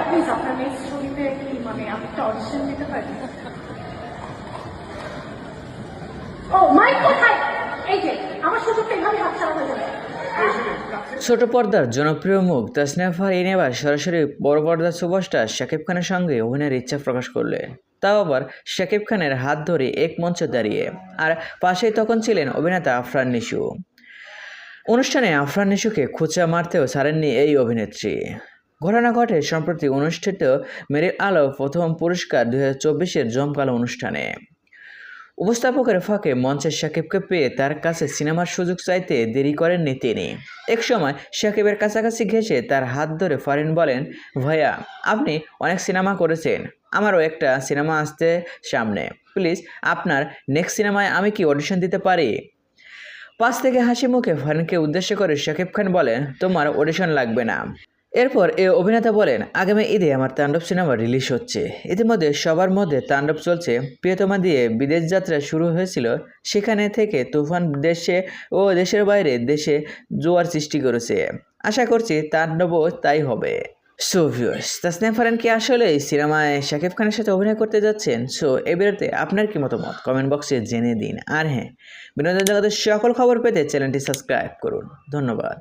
Please আপনার next ছবিতে কি মানে আমি একটা অডিশন দিতে পারি? ও মাই কোথায়? এই যে আমার সুযোগটা এভাবে হাতছাড়া হয়ে যাবে। ছোট পর্দার জনপ্রিয় মুখ তাসনিয়া ফারহিন এবার সরাসরি বড় পর্দার সুপারস্টার শাকিব খানের সঙ্গে অভিনয়ের ইচ্ছা প্রকাশ করলেন, তাও আবার শাকিব খানের হাত ধরে এক মঞ্চে দাঁড়িয়ে। আর পাশেই তখন ছিলেন অভিনেতা আফরান নিশু। অনুষ্ঠানে আফরান নিশোকে খোঁচা মারতেও ছাড়েননি এই অভিনেত্রী। ঘটনা ঘটে সম্প্রতি অনুষ্ঠিত মেরিল আলো প্রথম পুরস্কার 2024-এর জমকালো অনুষ্ঠানে। উপস্থাপকের ফাঁকে মঞ্চে শাকিবকে পেয়ে তার কাছে সিনেমার সুযোগ চাইতে দেরি করেননি তিনি। একসময় শাকিবের কাছাকাছি ঘেঁষে তার হাত ধরে ফারহিন বলেন, ভাইয়া আপনি অনেক সিনেমা করেছেন, আমারও একটা সিনেমা আসতে সামনে, প্লিজ আপনার নেক্সট সিনেমায় আমি কি অডিশন দিতে পারি? পাশ থেকে হাসি মুখে ফারহিনকে উদ্দেশ্য করে শাকিব খান বলেন, তোমার অডিশন লাগবে না। এরপর এই অভিনেতা বলেন, আগামী ঈদে আমার তাণ্ডব সিনেমা রিলিজ হচ্ছে। ইতিমধ্যে সবার মধ্যে তাণ্ডব চলছে। প্রিয়তমা দিয়ে বিদেশ যাত্রা শুরু হয়েছিল, সেখানে থেকে তুফান দেশে ও দেশের বাইরে দেশে জোয়ার সৃষ্টি করেছে। আশা করছি তাণ্ডবও তাই হবে। সো ভিউয়ার্স, তাসনিয়া ফারহিন কি আসলে এই সিনেমায় শাকিব খানের সাথে অভিনয় করতে যাচ্ছেন? সো এই ভিডিওতে আপনার কি মতামত কমেন্ট বক্সে জেনে দিন। আর হ্যাঁ, বিনোদন জগতের সকল খবর পেতে চ্যানেলটি সাবস্ক্রাইব করুন। ধন্যবাদ।